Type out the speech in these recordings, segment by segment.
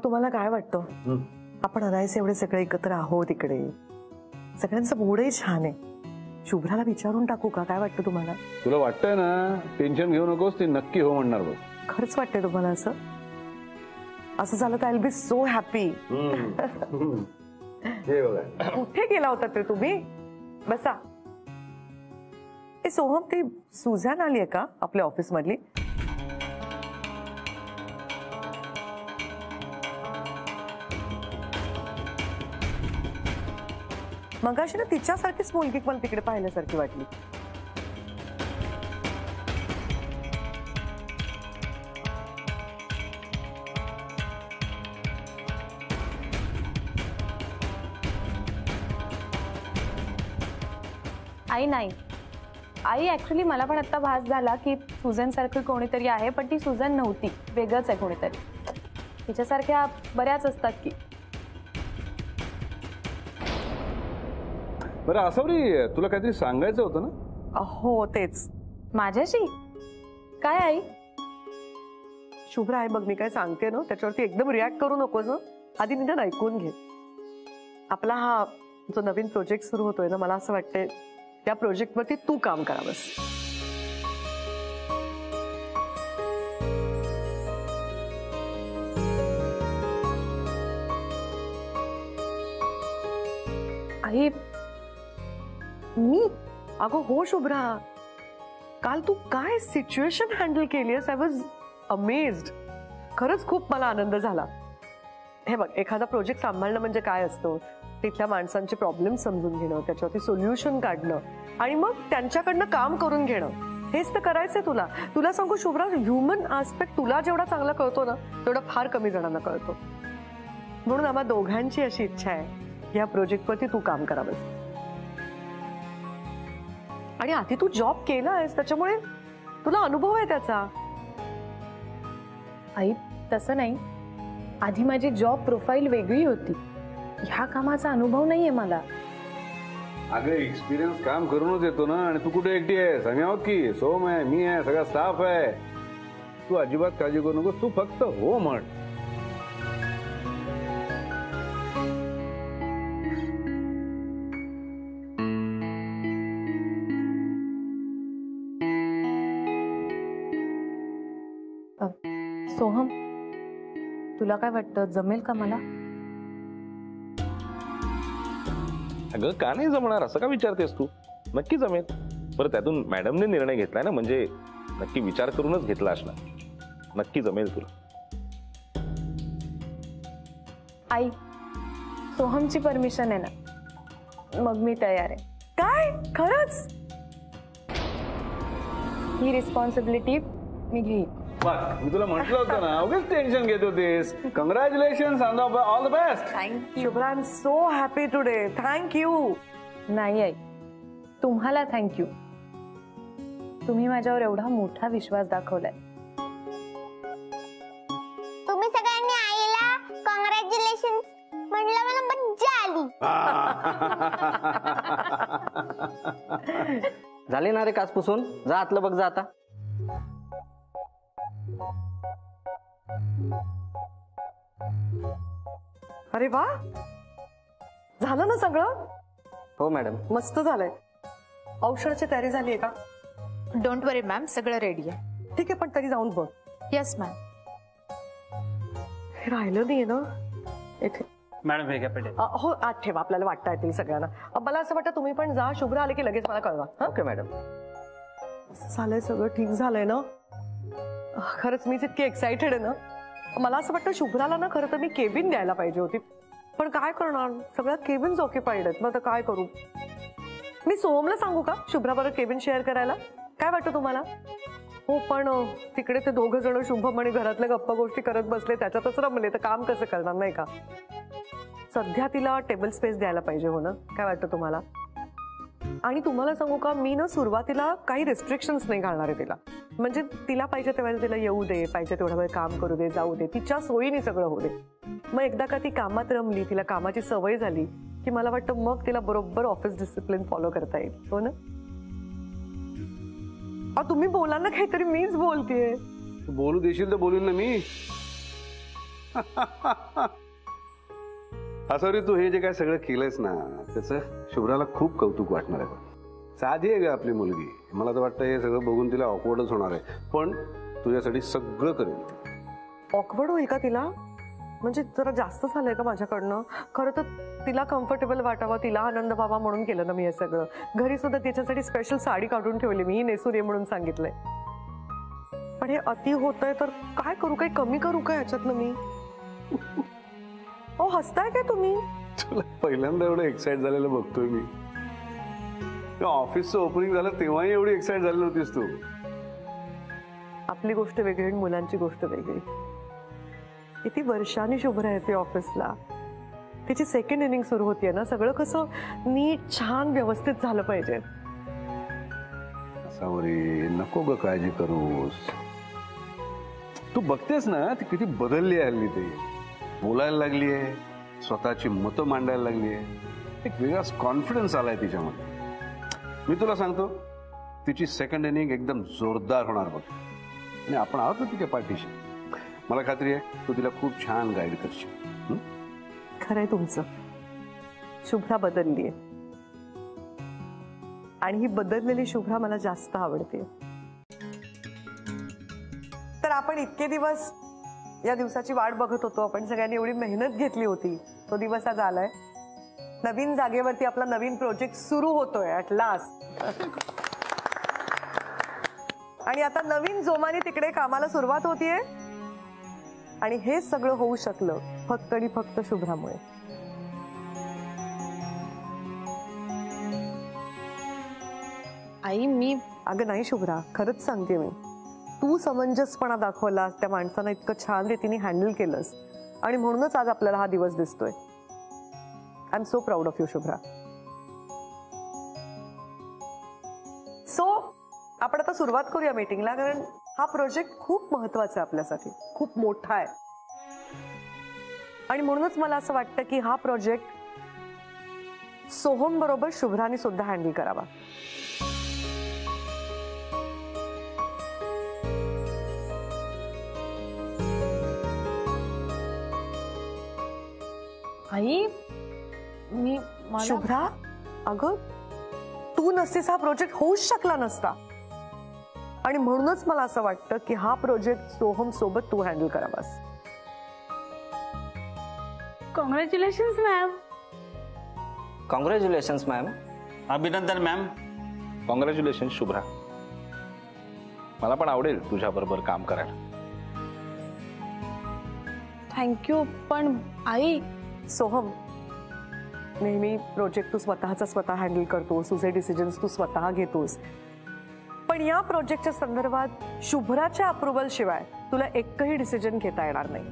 तुम्हाला काय वाटतं आपण अनायसे एवढे सगळे एकत्र आहोत इकडे, सगळ्यांचं मूडही छान आहे. शुभ्राला विचारून टाकू का? काय वाटतं तुम्हाला? तुला वाटतंय ना टेन्शन घेऊ नकोस, ती नक्की हो म्हणणार बघ. खरंच वाटतंय तुम्हाला असं? असं झालं तर I will be so happy. कुठे गेला होता ते तुम्ही? बसा. सोहम, ती सुझॅन आली आहे का आपल्या ऑफिस मधली? मगाशी ना तिच्यासारखीच मुलगी मला तिकडे पाहिल्यासारखी वाटली. आई नाही, आई ऍक्च्युली मला पण आता भास झाला की सुझन सारखं कोणीतरी आहे, पण ती सुझन नव्हती, वेगळंच आहे कोणीतरी. तिच्यासारख्या बऱ्याच असतात की. बरं असवरी, तुला काहीतरी सांगायचं होतं ना? हो तेच. माझ्याशी काय आई? शुभ्रा आहे बघ, मी काय सांगते ना त्याच्यावरती एकदम रिॲक्ट करू नकोस ना, आधी निदान ऐकून घे. आपला हा जो नवीन प्रोजेक्ट सुरू होतोय ना, मला असं वाटतंय त्या प्रोजेक्टवरती तू काम करावंस. आई मी? अगं हो शुभ्रा, काल तू काय सिच्युएशन हँडल केलीस, आय वॉज अमेज्ड. खरंच खूप मला आनंद झाला. हे बघ, एखादा प्रोजेक्ट सांभाळणं म्हणजे काय असतं, तिथल्या माणसांचे प्रॉब्लेम समजून घेणं, त्याच्यावरती सोल्युशन काढणं आणि मग त्यांच्याकडनं काम करून घेणं, हेच तर करायचंय तुला. तुला सांगू शुभ्रा, ह्युमन आस्पेक्ट तुला जेवढा चांगला कळतो ना, तेवढा फार कमी जणांना कळतो. म्हणून आम्हा दोघांची अशी इच्छा आहे या प्रोजेक्टवरती तू काम करावंस. आणि आधी तू जॉब केलायस, त्याच्यामुळे तुला अनुभव आहे त्याचा. आई तसं नाही, आधी माझी जॉब प्रोफाईल वेगळी होती, ह्या कामाचा अनुभव नाहीये मला. अगं एक्सपिरियन्स काम करूनच येतो ना. आणि तू कुठे एकटी आहेस? आम्ही आहोत की, सोम आहे, मी आहे, सगळा स्टाफ आहे. तू अजिबात काळजी करू नकोस, तू फक्त हो म्हण. सोहम, तुला काय वाटतं, जमेल का मला? अगं का नाही जमणार, असं का विचारतेस तू? नक्की जमेल. बरं त्यातून मॅडमने निर्णय घेतलाय ना, म्हणजे नक्की विचार करूनच घेतला असणार. नक्की जमेल तुला. आई, सोहमची परमिशन आहे ना, मग मी तयार आहे. काय खरंच? ही रिस्पॉन्सिबिलिटी मी घेईन. मी तुला म्हटलं होतं ना, उगाच टेन्शन घेत होतीस. Congratulation, all the best. Thank you Shubhra, I am so happy today. Thank you. नाही आई, तुम्हाला थँक्यू. तुम्ही माझ्यावर एवढा मोठा विश्वास दाखवलाय. तुम्ही सगळ्यांनी आईला कॉंग्रॅच्युलेशन म्हणलं, मला मज्जा आली. झाले ना रे काच पुसून? जा आतलं बघ, जा आता. अरे वा, झालं ना सगळं? हो मॅडम. मस्त झालंय. औषधाची तयारी झाली आहे का? डोंट वरी मॅम, सगळं रेडी आहे. ठीक आहे, पण तरी जाऊन बघ. Yes ma'am. हे राहिलं नाहीये ना इथे? मॅडम हे घ्या पेटे. हो, आत ठेवा, आपल्याला वाटता येतील सगळ्यांना. मला असं वाटतं तुम्ही पण जा. शुभ्रा आले की लगेच मला कळवा. Okay madam. झालंय सगळं, ठीक झालंय ना? खरंच मीच इतकी एक्साइटेड आहे ना. मला असं वाटतं शुभ्राला ना खरं तर मी केबिन द्यायला पाहिजे होती, पण काय करणार, सगळ्या केबिन्स ऑक्युपाईड आहेत. मग आता काय करू? मी सोहमला सांगू का शुभ्रा बरोबर केबिन शेअर करायला? काय वाटतं तुम्हाला? हो, पण तिकडे ते दोघं जण शुभम आणि घरातल्या गप्पा गोष्टी करत बसले, त्याच्यातच रमले, तर काम कसं करणार नाही का? सध्या तिला टेबल स्पेस द्यायला पाहिजे. हो ना? काय वाटतं तुम्हाला? आणि तुम्हाला सांगू का, मी ना सुरुवातीला काही रिस्ट्रिक्शन्स नाही घालणार आहे तिला. म्हणजे तिला पाहिजे तेव्हा तिला येऊ दे, पाहिजे तेवढा वेळ काम करू दे, जाऊ दे, तिच्या सोयीने सगळं होऊ दे. मग एकदा का ती कामात रमली, तिला कामाची सवय झाली की मला वाटतं मग तिला बरोबर ऑफिस डिसिप्लिन फॉलो करता येईल. हो ना? तुम्ही बोला ना काहीतरी, मीच बोलतेय. बोलू देशील तर बोलीन ना मी. असं रे, तू हे जे काय सगळं केलंयस ना त्याचं शुभ्राला खूप कौतुक वाटणार आहे. साधी आहे ग आपली मुलगी. मला तर वाटतं हे सगळं बघून तिला ऑकवर्डच होणार आहे, पण तुझ्यासाठी सगळं करेल. ऑकवर्ड होईल का तिला? म्हणजे जरा जास्त झालंय का माझ्याकडनं? खरं तर तिला कम्फर्टेबल वाटावं, तिला आनंद व्हावा म्हणून केलं ना मी हे सगळं. घरी सुद्धा तिच्यासाठी स्पेशल साडी काढून ठेवली मी, नेसून ये म्हणून सांगितलंय. पण हे अति होतंय तर काय करू? काही कमी करू का ह्याच्यातनं मी? हो, हसताय काय तुम्ही? तुला पहिल्यांदा एवढं एक्साइट झालेलं बघतोय मी. ऑफिसचं ओपनिंग झालं तेव्हाही एवढी एक्साइट झाली नव्हतीस तू. आपली गोष्ट वेगळी आणि मुलांची गोष्ट वेगळी. किती वर्षांनी शुभ्रा येते ऑफिसला. तिची सेकंड इनिंग सुरू होतीये ना. सगळं कसं नीट छान व्यवस्थित झालं पाहिजे. सावरी नको ग काळजी करूस. तू बघतेस ना ती किती बदलली आहे हल्ली. ते बोलायला लागली आहे, स्वतःची मतं मांडायला लागली आहे. एक वेगळाच कॉन्फिडन्स आलाय तिच्यामध्ये. मी तुला सांगतो तिची सेकंड इनिंग एकदम जोरदार होणार बघ. आणि आपण आहोत ना तिच्या पाठीशी. मला खात्री आहे तू तिला खूप छान गाईड करशील. खरंय तुमचं. शुभ्रा बदललीये आणि ही बदललेली शुभ्रा मला जास्त आवडते. तर आपण इतके दिवस या दिवसाची वाट बघत होतो. आपण सगळ्यांनी एवढी मेहनत घेतली होती. तो दिवस आज आलाय. नवीन जागेवरती आपला नवीन प्रोजेक्ट सुरू होतोय ऍट लास्ट. आणि आता नवीन जोमाने तिकडे कामाला सुरुवात होतीये. आणि हे सगळं होऊ शकलं फक्त आणि फक्त शुभ्रामुळे. आई मी अगं नाही शुभ्रा, खरंच सांगते मी. तू समंजसपणा दाखवलास, त्या माणसानं इतकं छान रीतीने हँडल केलंस आणि म्हणूनच आज आपल्याला हा दिवस दिसतोय. I am so proud of you Shubhra. So आपण आता सुरुवात करूया मीटिंगला, कारण हा प्रोजेक्ट खूप महत्वाचा आहे आपल्यासाठी, खूप मोठा आहे. आणि म्हणूनच मला असं वाटतं की हा प्रोजेक्ट सोहम बरोबर शुभ्राने सुद्धा हँडल करावा. आई मी शुभ्रा, अगं तू नसतीस हा प्रोजेक्ट होऊच शकला नसता. आणि म्हणूनच मला असं वाटतं की हा प्रोजेक्ट सोहम सोबत तू हँडल करावास. Congratulations ma'am. Congratulations ma'am. अभिनंदन मॅम. कॉंग्रॅच्युलेशन शुभ्रा. मला पण आवडेल तुझ्या बरोबर काम करायला. थँक्यू. पण आई सोहम, नेहमी प्रोजेक्ट तू स्वतः हँडल करतोस, तुझे डिसिजन्स तू स्वतः घेतोस. पण या प्रोजेक्टच्या संदर्भात शुभ्राच्या अप्रुव्हल शिवाय तुला एकही डिसिजन घेता येणार नाही.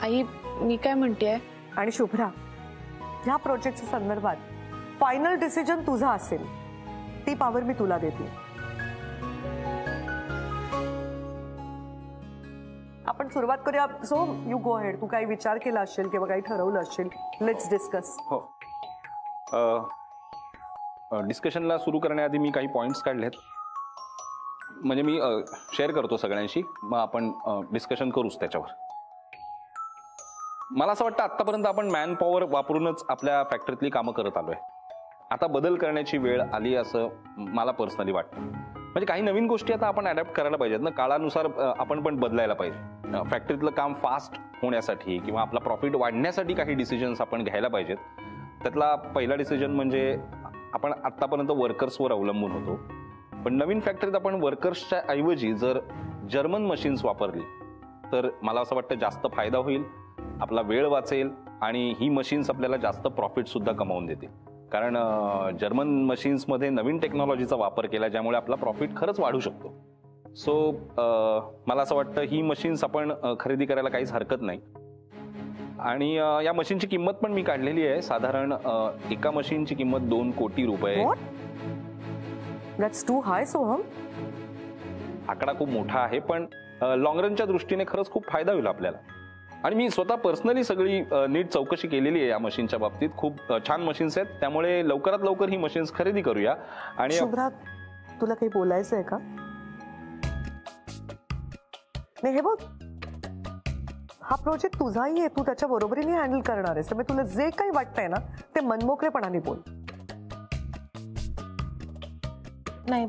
आई मी काय म्हणतेय, आणि शुभ्रा, या प्रोजेक्टच्या संदर्भात फायनल डिसिजन तुझा असेल, ती पॉवर मी तुला देते. आपण सुरुवात करूया. So you go head. तू काही विचार केला असेल किंवा काही ठरवलं असेल, लेट्स डिस्कस. हो, डिस्कशनला सुरू करण्याआधी मी काही पॉइंट्स काढलेत. म्हणजे मी शेअर करतो सगळ्यांशी, मग आपण डिस्कशन करूच त्याच्यावर. मला असं वाटतं आतापर्यंत आपण मॅन पॉवर वापरूनच आपल्या फॅक्टरीतली कामं करत आलोय. आता बदल करण्याची वेळ आली असं मला पर्सनली वाटतं. म्हणजे काही नवीन गोष्टी आता आपण अडॅप्ट करायला पाहिजेत ना. काळानुसार आपण पण बदलायला पाहिजे. फॅक्टरीतलं काम फास्ट होण्यासाठी किंवा आपला प्रॉफिट वाढण्यासाठी काही डिसिजन्स आपण घ्यायला पाहिजेत. त्यातला पहिला डिसिजन म्हणजे आपण आतापर्यंत वर्कर्सवर अवलंबून होतो, पण नवीन फॅक्टरीत आपण वर्कर्सच्या ऐवजी जर जर्मन मशीन्स वापरली तर मला असं वाटतं जास्त फायदा होईल, आपला वेळ वाचेल आणि ही मशीन्स आपल्याला जास्त प्रॉफिट सुद्धा कमावून देतील. कारण जर्मन मशीन्समध्ये नवीन टेक्नॉलॉजीचा वापर केला ज्यामुळे आपला प्रॉफिट खरंच वाढू शकतो. सो मला असं वाटतं ही मशीन्स आपण खरेदी करायला काहीच हरकत नाही. आणि या मशीनची किंमत पण मी काढलेली आहे. साधारण एका मशीनची किंमत 2 कोटी रुपये. दॅट्स टू हाय सोहम. आकडा खूप मोठा आहे, पण लॉंग रनच्या दृष्टीने खरंच खूप फायदा होईल आपल्याला. आणि मी स्वतः पर्सनली सगळी नीट चौकशी केलेली आहे या मशीनच्या बाबतीत. खूप छान मशीन्स आहेत, त्यामुळे लवकरात लवकर ही मशीन्स खरेदी करूया. आणि शुभ्रा, तुला काही बोलायचं आहे का? नाही हे बघ, हा प्रोजेक्ट तुझाही आहे, तू त्याच्या बरोबरीने हँडल करणार आहेस, त्यामुळे तुला जे काही वाटतंय ना ते मनमोकळेपणाने बोल. नाही,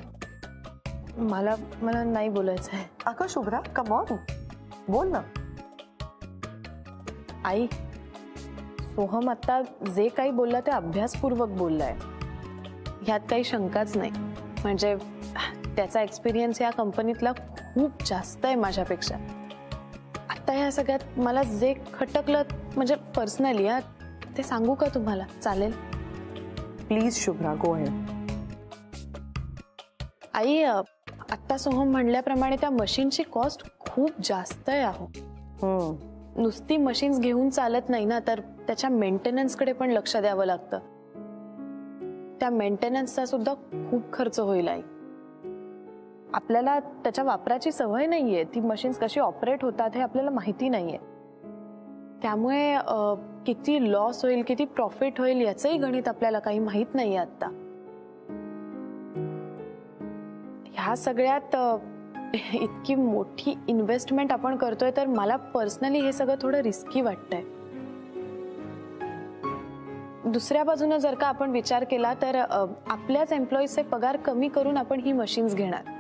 मला मला नाही बोलायचं आहे. अगं शुभ्रा, कम ऑन, बोल ना. आई, सोहम आता जे काही बोलला ते अभ्यासपूर्वक बोललाय, ह्यात काही शंकाच नाही. म्हणजे त्याचा एक्सपिरियन्स या कंपनीतला खूप जास्त आहे माझ्यापेक्षा. आता ह्या सगळ्यात मला जे खटकलं, म्हणजे पर्सनली ते सांगू का तुम्हाला? चालेल? Please Shubhra, go ahead. आई, आत्ता सोहम म्हणल्याप्रमाणे त्या मशीनची कॉस्ट खूप जास्त आहे. अहो, नुसती मशीन्स घेऊन चालत नाही ना, तर त्याच्या मेंटेनन्सकडे पण लक्ष द्यावं लागतं. त्या मेंटेनन्सचा सुद्धा खूप खर्च होईल. आई, आपल्याला त्याच्या वापराची सवय नाहीये, ती मशीन्स कशी ऑपरेट होतात हे आपल्याला माहिती नाहीये. त्यामुळे किती लॉस होईल, किती प्रॉफिट होईल याचंही गणित आपल्याला काही माहित नाहीये आता. ह्या सगळ्यात इतकी मोठी इन्व्हेस्टमेंट आपण करतोय, तर मला पर्सनली हे सगळं थोडं रिस्की वाटतंय. दुसऱ्या बाजूने जर का आपण विचार केला तर आपल्याच एम्प्लॉईजचे पगार कमी करून आपण ही मशीन्स घेणार.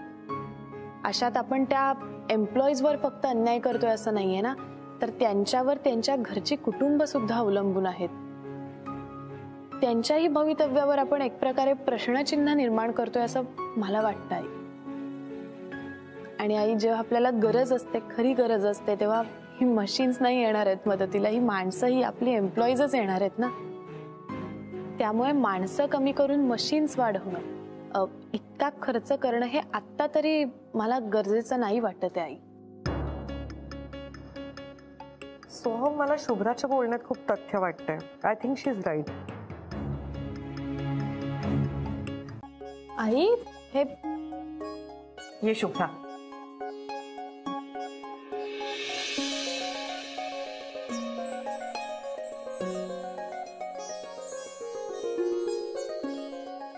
अशात आपण त्या एम्प्लॉईजवर फक्त अन्याय करतोय असं नाहीये ना, तर त्यांच्यावर त्यांच्या घरची कुटुंब सुद्धा अवलंबून आहेत. त्यांच्याही भवितव्यावर आपण एक प्रकारे प्रश्नचिन्ह निर्माण करतोय असं मला वाटतं. आई, आणि आई, जेव्हा आपल्याला गरज असते, खरी गरज असते, तेव्हा ही मशीन्स नाही येणार आहेत मदतीला, ही माणसं, ही आपली एम्प्लॉईजच येणार आहेत ना. त्यामुळे माणसं कमी करून मशीन्स वाढवणं, इतका खर्च करणं हे आत्ता तरी मला गरजेचं नाही वाटत आहे. आई, सोहम, मला शुभ्राच्या बोलण्यात खूप तथ्य वाटतंय. I think she is right. आई, हे ये शुभ्रा.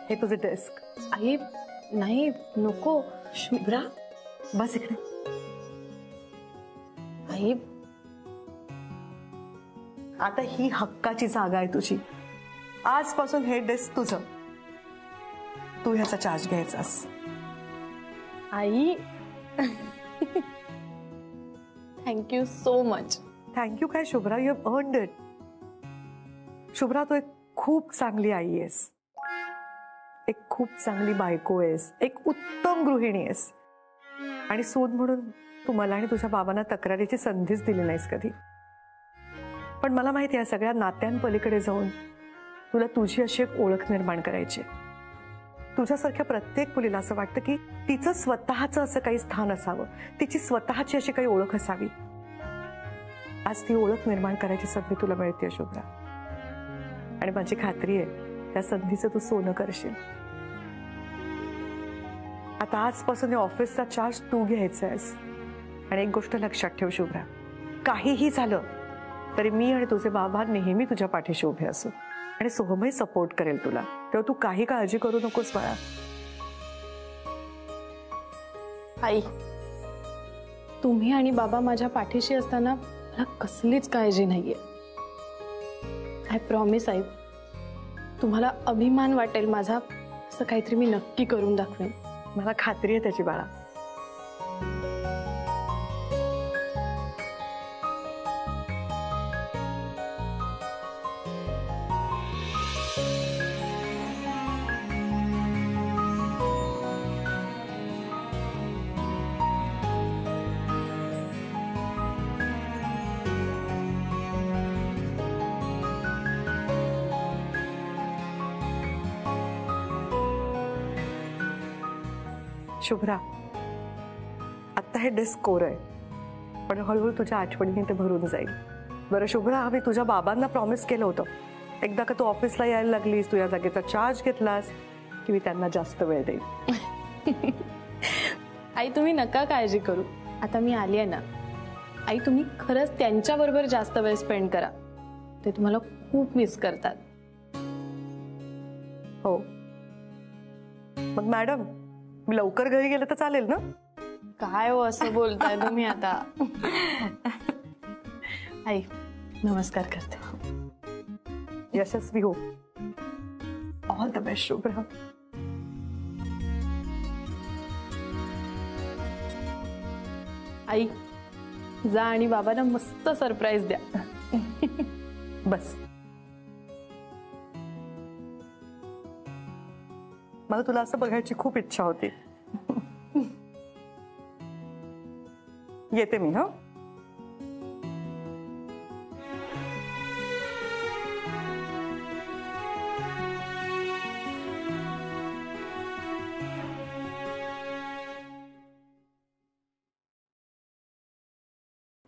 हे तुझे डेस्क. आई, नाही, नको. शुभ्रा, बस इकडे. आई, आता ही हक्काची जागा आहे तुझी. आजपासून हे डेस्क तुझं, तू ह्याचा चार्ज घ्यायचास. आई, थँक्यू सो मच. थँक्यू काय Shubhra, you have earned it. Shubhra, तू एक खूप चांगली आई आहेस, एक खूप चांगली बायको आहेस, एक उत्तम गृहिणी आहेस, आणि सून म्हणून तू मला आणि तुझ्या बाबांना तक्रारीची संधीच दिली नाहीस कधी. पण मला माहिती आहे, सगळ्या नात्यांपलीकडे जाऊन तुला तुझी अशी एक ओळख निर्माण करायची. तुझ्यासारख्या प्रत्येक मुलीला असं वाटतं की तिचं स्वतःचं असं काही स्थान असावं, तिची स्वतःची अशी काही ओळख असावी. आज ती ओळख निर्माण करायची संधी तुला मिळते शुभ्रा, आणि माझी खात्री आहे त्या संधीचं तू सोनं करशील. आता आजपासून या ऑफिसचा चार्ज तू घ्यायचा आहेस. आणि एक गोष्ट लक्षात ठेव शुभ्रा, काहीही झालं तरी मी आणि तुझे बाबा नेहमी तुझ्या पाठीशी उभे असू, आणि सोहमही सपोर्ट करेल तुला. तेव्हा तू काही काळजी करू नकोस बाळा. आई, तुम्ही आणि बाबा माझ्या पाठीशी असताना मला कसलीच काळजी नाहीये. I promise. आई, तुम्हाला अभिमान वाटेल माझा, असं काहीतरी मी नक्की करून दाखवेन. मला खात्री आहे त्याची बाळा. शुभ्रा, आता हे डेस्क कोर आहे, पण हळूहळू तुझ्या आठवणीने ते भरून जाईल. बरं शुभ्रा, आम्ही तुझ्या बाबांना प्रॉमिस केलं होतं, एकदा का तू ऑफिसला यायला लागलीस, तू या जागेचा चार्ज घेतलास की मी त्यांना जास्त वेळ देईन. आई, तुम्ही नका काळजी करू, आता मी आली आहे ना. आई, तुम्ही खरंच त्यांच्याबरोबर जास्त वेळ स्पेंड करा, ते तुम्हाला खूप मिस करतात. हो, मग मॅडम, मी लवकर घरी गेलं तर चालेल ना? काय हो असं बोलताय तुम्ही आता? आई नमस्कार करते. यशस्वी हो. All the best Shubhra. आई जा आणि बाबांना मस्त सरप्राईज द्या. बस. मला तुला असं बघायची खूप इच्छा होती. येते मी. हा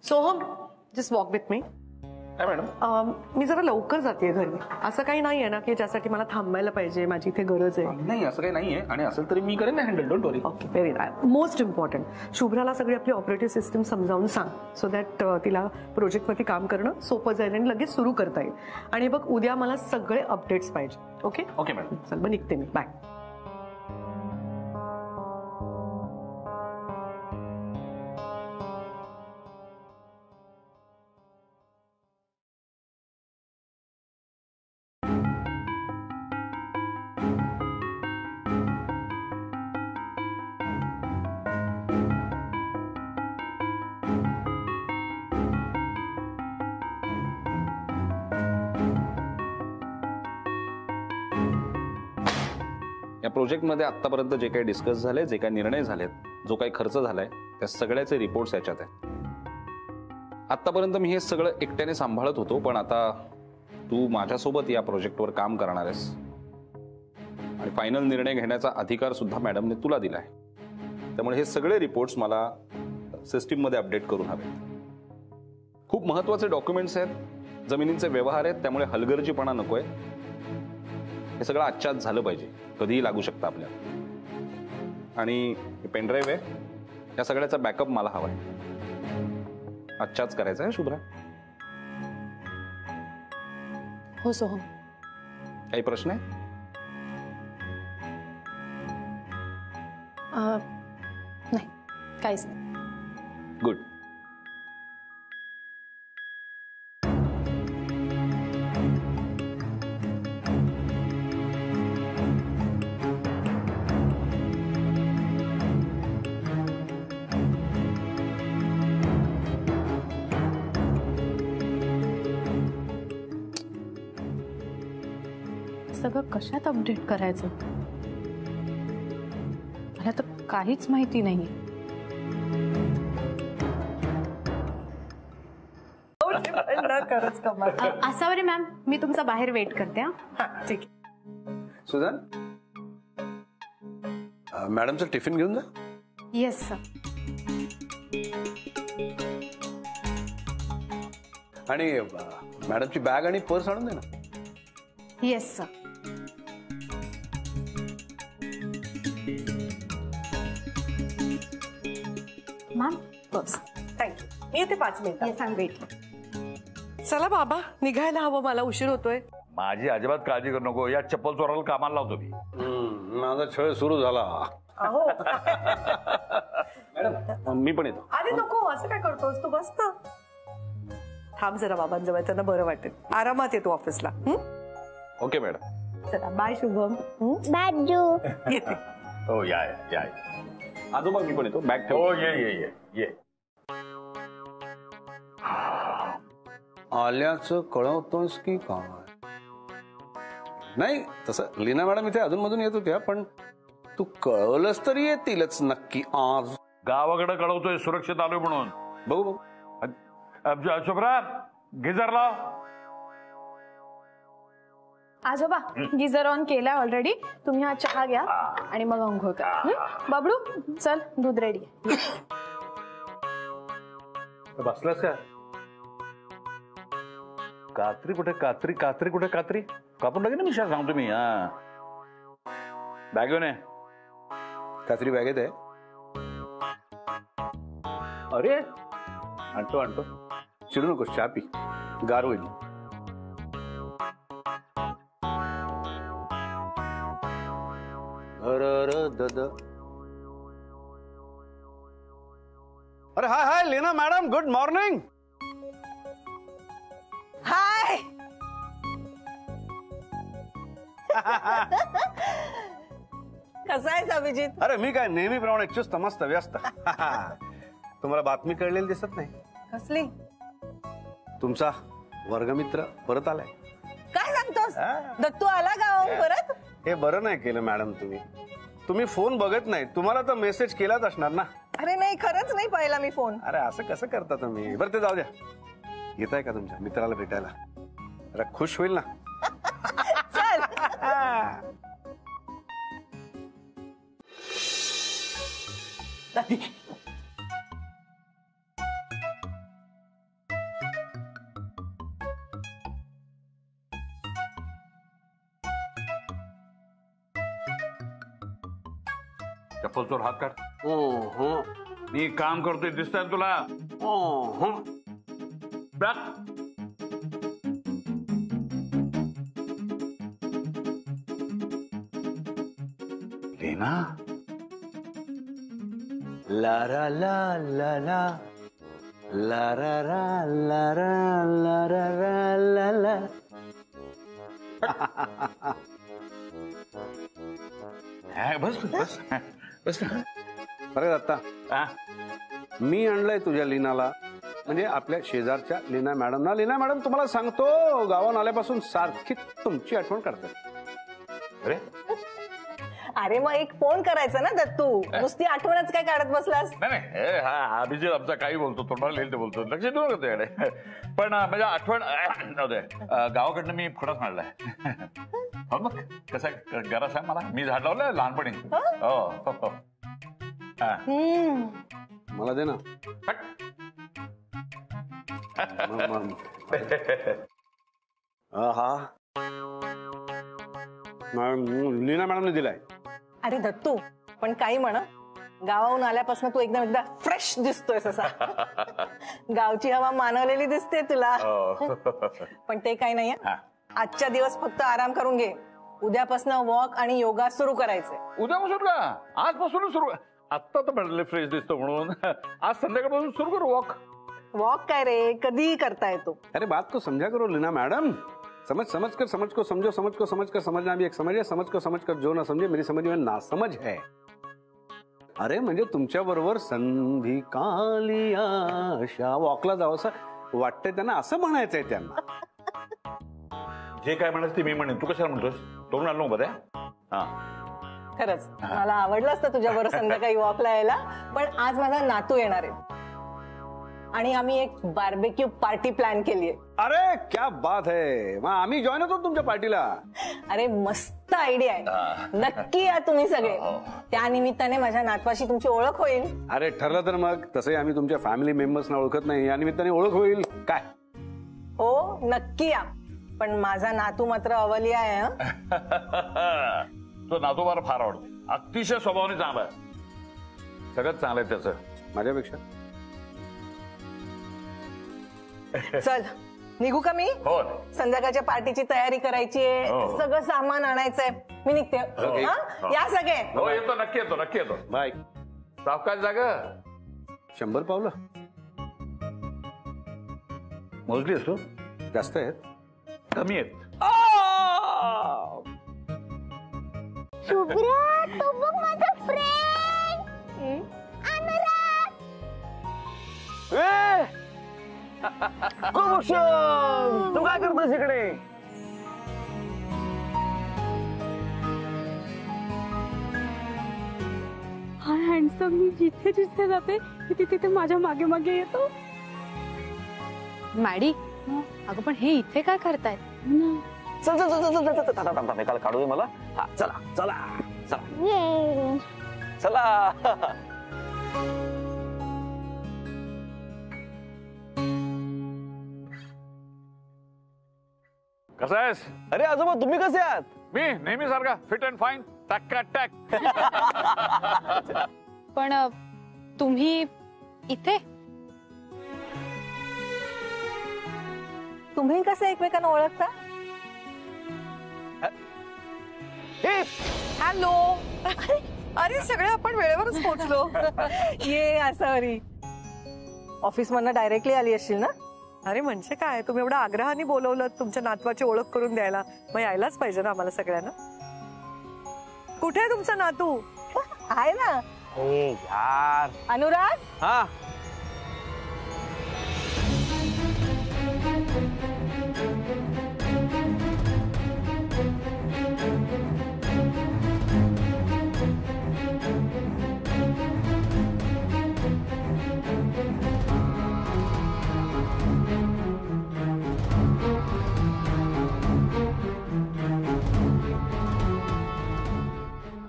Soham, just walk with me. काय मॅडम? मी जरा लवकर जाते घरी. असं काही नाहीये ना की ज्यासाठी मला थांबायला पाहिजे, माझी इथे गरज आहे. नाही असं काही नाहीये, आणि असेल तरी मी करेन ना handle. Don't worry. Okay, very most important, शुभ्राला सगळी आपली ऑपरेटिव्ह सिस्टीम समजावून सांग, सो दॅट तिला प्रोजेक्टवरती काम करणं सोपं जाईल आणि लगेच सुरू करता येईल. आणि बघ, उद्या मला सगळे अपडेट्स पाहिजे. Okay okay madam. चल मग निघते मी. बाय. या प्रोजेक्टमध्ये आतापर्यंत जे काही डिस्कस झाले, जे काही निर्णय झालेत, जो काही खर्च झालाय, त्या सगळ्याचे रिपोर्ट्स याच्यात आहेत. आतापर्यंत मी हे सगळं एकट्याने सांभाळत होतो, पण आता तू माझ्यासोबत या प्रोजेक्टवर काम करणार आहेस आणि फायनल निर्णय घेण्याचा अधिकार सुद्धा मॅडमने तुला दिलाय. त्यामुळे हे सगळे रिपोर्ट्स मला सिस्टीममध्ये अपडेट करून हवे. खूप महत्वाचे डॉक्युमेंट्स आहेत, जमिनींचे व्यवहार आहेत, त्यामुळे हलगर्जीपणा नकोय. हे सगळं आजच्याच झालं पाहिजे, कधीही लागू शकतं आपल्याला. आणि पेनड्राईव्ह आहे, या सगळ्याचा बॅकअप मला हवाय. आजच्याच करायचं आहे शुभ्रा. हो सोहम. काही प्रश्न आहे? नाही, काहीच नाही. गुड. सगळं कशात अपडेट करायचं मला तर काहीच माहिती नाहीये. खरंच कमाल. असावरे मॅम, मी तुमचा बाहेर वेट करते. हा, ठीक आहे. सुजान, मॅडमचं टिफिन घेऊन जा. Yes sir. आणि मॅडमची बॅग आणि पर्स आणून दे ना. Yes sir. मॅम बस. थँक्यू. मी येते 5 मिनिटं. Yes I wait. चला बाबा, निघायला हवं, मला उशीर होतोय. माझी अजिबात काळजी करू नको. या चप्पल चोराला कामाला लावतो मी. माझा छळ सुरू झाला. अहो मॅडम मी पण येतो. अरे नको, असं काय करतोस तू? बस ना. थांब जरा बाबांजवळ, त्यांना बरं वाटेल. आरामात येतो ऑफिसला. Okay madam. चला बाय शुभम. बाजू. येते. हो या या. आजोबा मी पण येतो. बॅग ठेव. हो ये ये ये ये. आल्याचं कळवतोस की काय? नाही, तसं लीना मॅडम इथे अधूनमधून येत होत्या, पण तू कळवलंस तरी येतीलच नक्की आज. गावाकडे कळवतोय सुरक्षित आलोय म्हणून. बघू बघू. शुभ्रा गिझर लाव. आजोबा गिझर ऑन केलाय ऑलरेडी. तुम्ही हा चहा घ्या आणि मग अंघोळ करा. बाबडू चल, दूध रेडी. बसलास का? कात्री कुठे? कात्री कात्री कुठे? कात्री कापून टाकेन मी. सांगतो मी. हा बॅग घेऊन ये. कात्री बॅगेत आहे. अरे आणतो आणतो. चिडू नकोस, चहा पी, गार होईल. Leena madam, good morning. Hi. कसा आहेस अभिजित? अरे मी काय नेहमीप्रमाणे चुस्त मस्त व्यस्त. तुम्हाला बातमी कळलेली दिसत नाही? कसली? तुमचा वर्गमित्र परत आलाय. काय सांगतोस? दत्तू आला गावाहून परत? हे बरं नाही केलं मॅडम. तुम्ही फोन बघत नाही. तुम्हाला तर मेसेज केलाच असणार ना. अरे नाही, खरंच नाही पाहिला मी फोन. अरे असं कसं करता तुम्ही? बरं ते जाऊ द्या. येत आहे का तुमच्या मित्राला भेटायला? अरे खुश होईल ना. चल. चप्पलचोर हात काढ. मी काम करतोय दिसतंय तुला? बघ. लीना. ला रा ला ला ला ला रा रा ला रा ला रा रा ला ला. बस बस बस. अरे दत्ता, हा? मी आणलंय तुझ्या लीनाला, म्हणजे आपल्या शेजारच्या लीना मॅडम ना. लीना मॅडम तुम्हाला सांगतो, गावात आल्यापासून सारखी तुमची आठवण करतात. अरे अरे मग एक फोन करायचा ना दत्तू. नुसती आठवणच काय काढत बसलास? नाही. हा अभिजित आमचा काही बोलतो, तोंडाला येईल ते बोलतो, लक्ष देऊ नका त्याकडे. पण म्हणजे आठवण नव्हते. गावाकडनं मी फडक मांडलाय. हो मग कसं गरज आहे मला. मी झाड लावलंय लहानपणी. हो. मला दे ना. हा लीना मॅडमने दिलाय. अरे दत्तू, पण काही म्हणा, गावाहून आल्यापासून तू एकदम एकदा फ्रेश दिसतोयस असा. गावची हवा मानवलेली दिसते तुला. पण ते काही नाहीये. आजच्या दिवस फक्त आराम करून घे. उद्यापासून वॉक आणि योगा सुरू करायचे. उद्यापासून का? आजपासून सुरू. आत्ता तर म्हटलं फ्रेश दिसतो म्हणून. आज संध्याकाळपासून सुरू करू वॉक. वॉक काय रे, कधीही करता येतो. अरे बात को समझा करो लीना मैडम. समझ कर समझ को समझो, समझ को समझ कर समझना भी एक समझ है. समझ को समझ कर जो ना समझे मेरी समझ में ना समझ है. अरे म्हणजे तुमच्या बरोबर संधी काली आशा वॉकला जावं असं वाटतंय त्यांना, असं म्हणायचंय त्यांना. जे काय म्हणायचं ते मी म्हणेन. तू कशाला म्हणतोस? तो म्हणाल नको त्या. खरंच मला आवडलं असतं तुझ्या बरोबर संध्याकाळी वॉकला यायला. पण आज माझा नातू येणार आहे आणि आम्ही एक बार्बेक्यू पार्टी प्लॅन केली आहे. अरे क्या बात है. मग आम्ही जॉईन होतो तुमच्या पार्टीला. अरे मस्त आयडिया आहे. नक्की या तुम्ही सगळे. त्या निमित्ताने माझ्या नातवाशी तुमची ओळख होईल. अरे ठरलं तर मग. तसंही आम्ही तुमच्या फॅमिली मेंबर्सना ओळखत नाही, या निमित्ताने ओळख होईल. काय हो नक्की या. पण माझा नातू मात्र अवलिया आहे. तो नातू मला फार आवडतो. अतिशय स्वभावाने चांगला आहे. सगळंच चांगलं आहे त्याचं माझ्यापेक्षा. चल निघू का मी? हो. संध्याकाळच्या पार्टीची तयारी करायची आहे. हो. सगळं सामान आणायचंय. मी निघते. या सगळे. हो येतो. नक्की येतो. नक्की येतो. बाय. सावकाश जागा. 100 पावलं मोजली असतो. जास्त आहेत. कमी आहेत. शुभ्रा, तो बघ माझा फ्रेंड अनुराग. तू काय करतोस इकडे? हा हँडसम मी जिथे जिथे जाते तिथे तिथे माझ्या मागे मागे येतो. मॅडी, अगं पण हे इथे काय करतायत? चल चल चल चल चल. निकाल काढू मला. हा चला चला चला चला. कसा आहेस? अरे आजोबा तुम्ही कसे आहात? मी नेहमी सारखा फिट अँड फाईन. टक. पण तुम्ही इथे? तुम्ही कसं एकमेकांना ओळखता? हॅलो. अरे सगळे आपण वेळेवरच पोहोचलो. ये असावरी. ऑफिस मधनं डायरेक्टली आली असशील ना? अरे म्हणजे काय, तुम्ही एवढ्या आग्रहाने बोलवलं तुमच्या नातवाची ओळख करून द्यायला, मग यायलाच पाहिजे ना आम्हाला सगळ्यांना. कुठे आहे तुमचा नातू? आहे ना. यार अनुराग, हा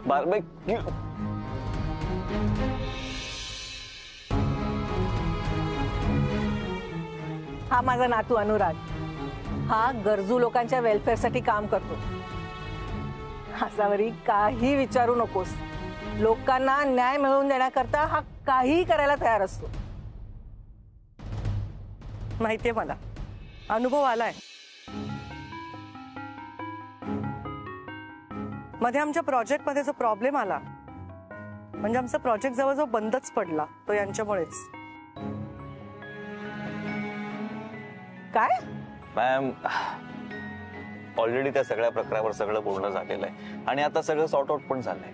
बार्बेक्यू. हा माझा नातू अनुराग. हा गरजू लोकांच्या वेलफेअरसाठी काम करतो. असावरी काही विचारू नकोस. लोकांना न्याय मिळवून देण्याकरता हा काहीही करायला तयार असतो. माहितीये मला, अनुभव आलाय. मध्ये आमच्या प्रोजेक्ट मध्ये जो प्रॉब्लेम आला, म्हणजे आमचा प्रोजेक्ट जवळजवळ बंदच पडला, तो यांच्यामुळेच. काय मॅम, ऑलरेडी त्या सगळ्या प्रकारावर सगळं बोलणं झालेलं आहे आणि आता सगळं सॉर्ट आउट पण झालंय.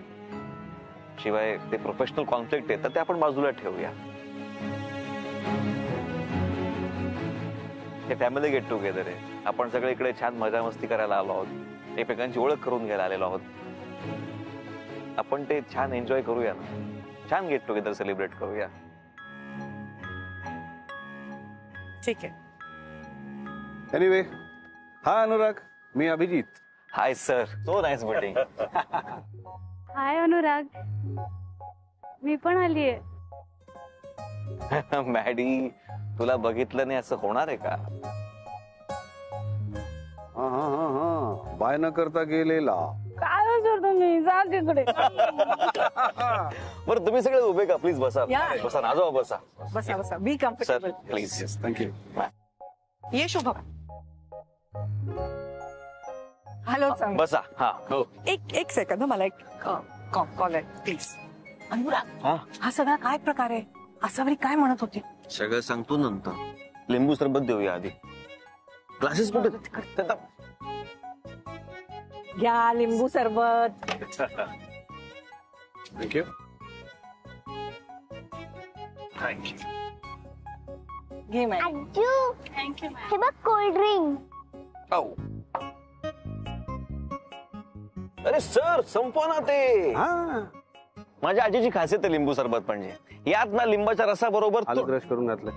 शिवाय ते प्रोफेशनल कॉन्फ्लिक्ट आहे तर ते आपण बाजूला ठेवूया. हे फॅमिली गेट टुगेदर आहे. आपण सगळे इकडे छान मजा मस्ती करायला आलो आहोत, एकमेकांची ओळख करून घ्यायला आलेलो आहोत. आपण ते छान एन्जॉय करूया ना, छान गेट टुगेदर सेलिब्रेट करूया. ठीक आहे. एनिवे, हा अनुराग, मी Abhijit. Hi sir, so nice meeting. Hi Anurag, मी पण आलीये. मॅडी, तुला बघितलं नाही असं होणार आहे का? हा हा हा हा, बाय न करता गेलेला. काय सर तुम्ही जा तिकडे. बरं तुम्ही सगळे उभे का? प्लीज बसा. या. बसा नाजो, बसा. बसा बसा, बी सर कम्फर्टेबल. प्लीज. थँक्यू. ये शुभम, हॅलो सांग. बसा. हा हो. एक सेकंद, मला एक कॉल आहे प्लीज. अनुराग, हा हा सगळा काय प्रकार आहे? असावरी काय म्हणत होती? सगळं सांगतो नंतर. लिंबू सरबत देऊया आधी. क्लासेस कुठे? घ्या लिंबू सरबत. थँक्यू. घे मॅम. आजू, हे बघ कोल्ड ड्रिंक. अरे सर, संपवा ना ते. हा, माझ्या आजीची खासियत आहे लिंबू सरबत म्हणजे. यात ना लिंबाच्या रसाबरोबर आलं ब्रश करून घातलं.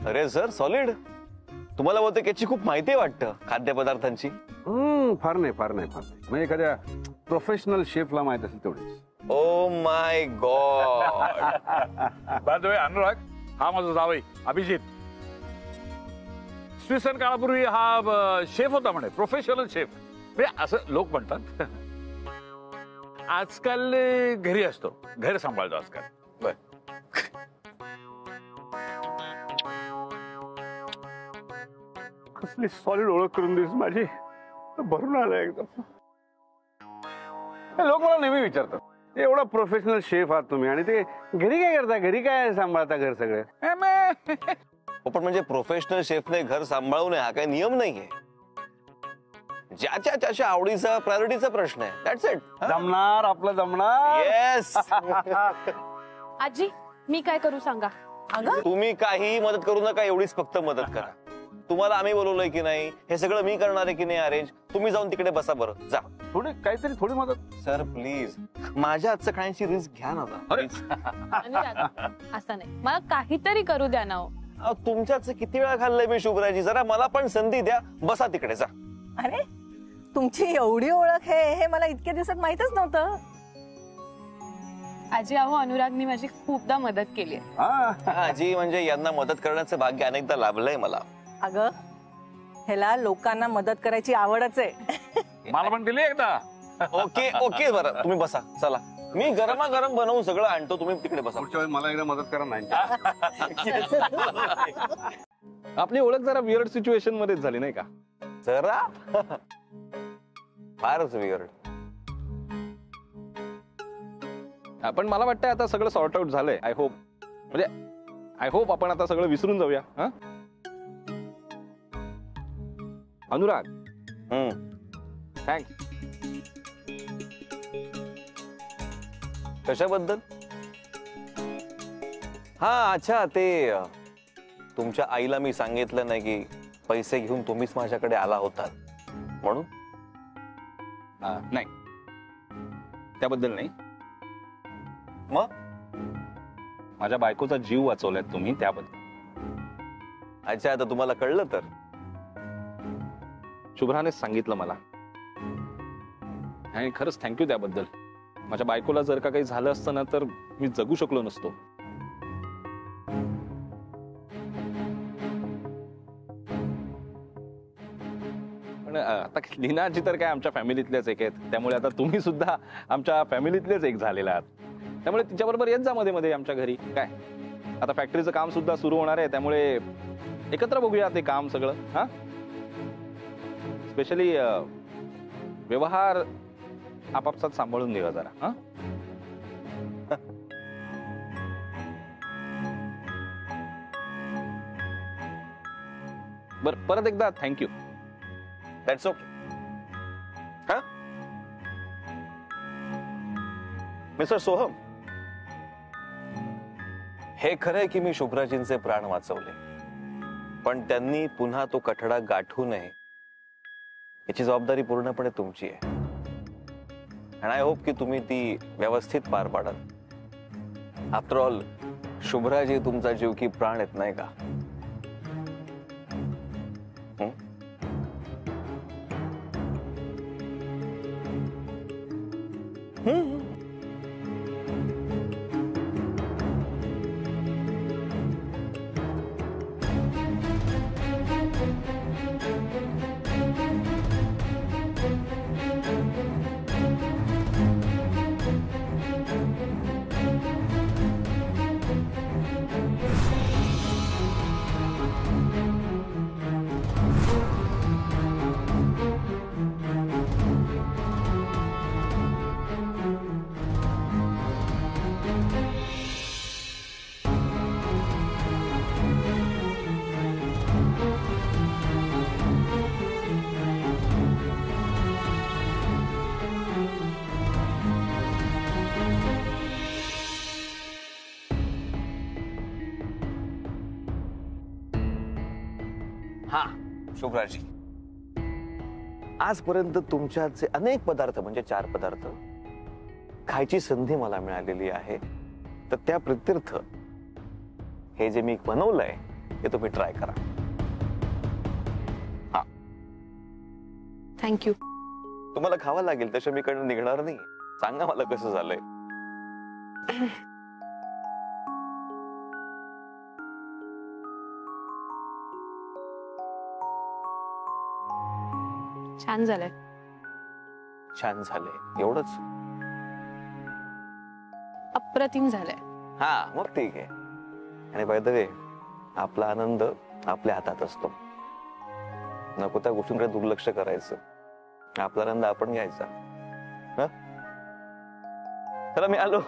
अरे सर, सॉलिड. तुम्हाला बहुतेक याची खूप माहिती वाटतं खाद्यपदार्थांची. फार नाही. म्हणजे एखाद्या प्रोफेशनल शेफला माहित असेल तेवढीच. Oh my God. By the way Anurag, हा माझा जावई अभिजित. स्विसन काळापूर्वी हा शेफ होता म्हणे, प्रोफेशनल शेफ. म्हणजे असं लोक म्हणतात. आजकाल घरी असतो, घर सांभाळतो आजकाल. बर. कसली सॉलिड ओळख करून दिस माझी. भरून आलं एकदम. लोक मला नेहमी विचारतात, एवढा प्रोफेशनल शेफ आहात तुम्ही आणि ते घरी काय करता, घरी काय सांभाळता घर सगळे? पण म्हणजे प्रोफेशनल शेफने घर सांभाळू नये हा काही नियम नाहीये. ज्याच्या त्याच्या आवडीचा प्रायोरिटीचा प्रश्न आहे. That's it. जमणार, आपलं जमणार. येस. आजी, मी काय करू सांगा? तुम्ही काही मदत करू नका, एवढीच फक्त मदत करा. तुम्हाला आम्ही बोलवलंय की नाही, हे सगळं मी करणार आहे की नाही अरेंज, तुम्ही जाऊन तिकडे बसा. बरं जा. थोडी मदत. सर प्लीज, माझ्या आजचं खाण्याची रिस्क घ्या ना. असं नाही, मला काहीतरी करू द्या ना. तुमच्याच किती वेळा खाल्लंय मी शुभ्राजी, जरा मला पण संधी द्या. बसा तिकडे, जा. अरे तुमची एवढी ओळख आहे हे मला इतक्या दिवसात माहितच नव्हतं. आजी, अहो अनुरागनी माझी खूपदा मदत केली आहे. आजी म्हणजे यांना मदत करण्याचं भाग्य अनेकदा लाभलंय मला. अगं, ह्याला लोकांना मदत करायची आवडच आहे. मला पण दिली एकदा. ओके ओके, बरं तुम्ही बसा. चला, मी गरमागरम बनवून सगळं आणतो, तुम्ही तिकडे बसा. पुढच्या वेळी मला एकदा मदत करा. नाही आपली ओळख जरा वियर्ड सिच्युएशन मध्येच झाली नाही का? जरा फारच वियर्ड. पण मला वाटतं आता सगळं सॉर्ट आउट झालंय. आय होप, म्हणजे आय होप आपण आता सगळं विसरून जाऊया. हा अनुराग, थँक्स. कशाबद्दल? हा अच्छा, ते तुमच्या आईला मी सांगितलं नाही की पैसे घेऊन तुम्हीच माझ्याकडे आला होतात म्हणून. नाही, त्याबद्दल नाही. मग माझ्या बायकोचा जीव वाचवलाय तुम्ही, त्याबद्दल. अच्छा, आता तुम्हाला कळलं तर. शुभ्रानेच सांगितलं मला आणि खरंच थँक्यू त्याबद्दल. माझ्या बायकोला जर का काही झालं असतं ना तर मी जगू शकलो नसतो. पण आता लीना आजी तर काय आमच्या फॅमिलीतलेच एक आहेत, त्यामुळे आता तुम्ही सुद्धा आमच्या फॅमिलीतलेच एक झालेला आहात. त्यामुळे तिच्याबरोबर येत जा मध्ये मध्ये आमच्या घरी. काय आता फॅक्टरीचं काम सुद्धा सुरू होणार आहे, त्यामुळे एकत्र बघूया ते काम सगळं. हा स्पेशली व्यवहार आपापसात सांभाळून घेऊया जरा. हा बर, परत एकदा थँक्यू. That's okay. हा मिस्टर सोहम, हे खरंय की मी शुभ्राजींचे प्राण वाचवले, पण त्यांनी पुन्हा तो कठडा गाठू नये याची जबाबदारी पूर्णपणे तुमची आहे. आणि आय होप की तुम्ही ती व्यवस्थित पार पाडाल. आफ्टर ऑल शुभ्राजी तुमचा जीव की प्राण येत नाही का? हा शुभ्राजी, आजपर्यंत तुमच्याचे अनेक पदार्थ म्हणजे 4 पदार्थ खायची संधी मला मिळालेली आहे, तर त्या प्रित्यर्थ हे जे मी बनवलंय ते तुम्ही ट्राय करा. हा थँक्यू. तुम्हाला खावं लागेल, तसं मी कडे निघणार नाही. सांगा मला कसं झालंय. छान झालंय. छान झालंय एवढंच? अप्रतिम झालंय. हा मग ठीक आहे. आणि बाय द वे, आपला आनंद आपल्या हातात असतो. नको त्या गोष्टींकडे दुर्लक्ष करायचं. आपला आनंद आपण घ्यायचा. चला मी आलो.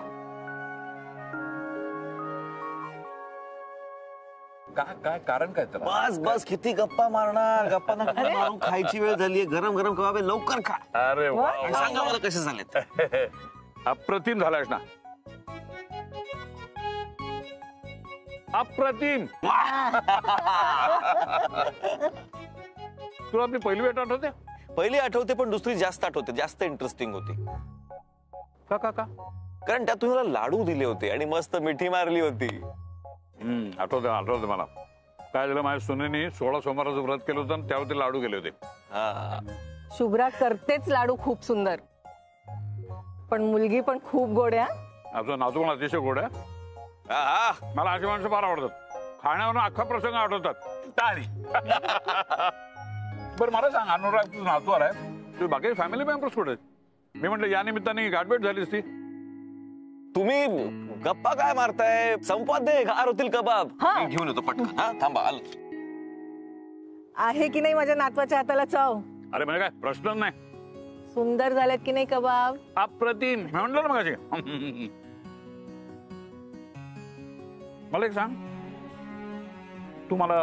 काय कारण काय त्याला? बस बस, किती गप्पा मारणार. गप्पा नका मारू. खायची वेळ झालीये. गरम गरम कबाब आहे, लवकर खा. अरे वा, आणि सांगा मला कसे झालेत. अप्रतिम झालायस ना. अप्रतिम. तुला आपली पहिली भेट आठवते? पहिली आठवते, पण दुसरी जास्त आठवते. जास्त इंटरेस्टिंग होती. का का का? कारण त्यात तुम्ही मला लाडू दिले होते आणि मस्त मिठी मारली होती. आठवते मला. काय झालं, माझ्या सुनेनी 16 सोमवाराचं व्रत केलं होतं आणि त्यावर ते लाडू गेले होते. शुभ्रा करतेच लाडू खूप सुंदर, पण मुलगी पण खूप गोड आहे. आपलं नातू पण अतिशय गोड आहे. मला अशी माणसं फार आवडतात. खाण्यावरून अख्खा प्रसंग आठवतात. टाळी. बरं मला सांग, अनुराग तुझं नातू आहे, तुझे बाकी फॅमिली मेंबर्स कुठे आहेत? मी म्हटलं या निमित्ताने गाठभेट झालीस ती. तुम्ही गप्पा काय मारताय? संपत दे, गार होतील कबाब. मी घेऊन येतो पटकन. हा थांबा, आलो. आहे की नाही माझ्या नातवाच्या हाताला चव? अरे म्हणजे काय प्रश्न नाही. सुंदर झालेत की नाही कबाब? अप्रतिम. म्हणलं ना मगाशी. मला एक सांग, तू मला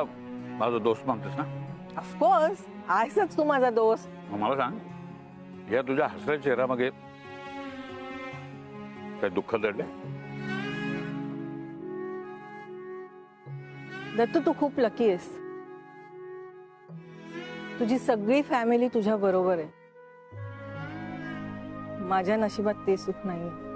माझा दोस्त मानतेस ना? ऑफकोर्स आहेसच तू माझा दोस्त. मग मला सांग, या तुझ्या हसऱ्या चेहऱ्यामागे काय दुःख दडले? दत्तू तू खूप लकी आहेस. तुझी सगळी फॅमिली तुझ्या बरोबर आहे. माझ्या नशिबात ते सुख नाही.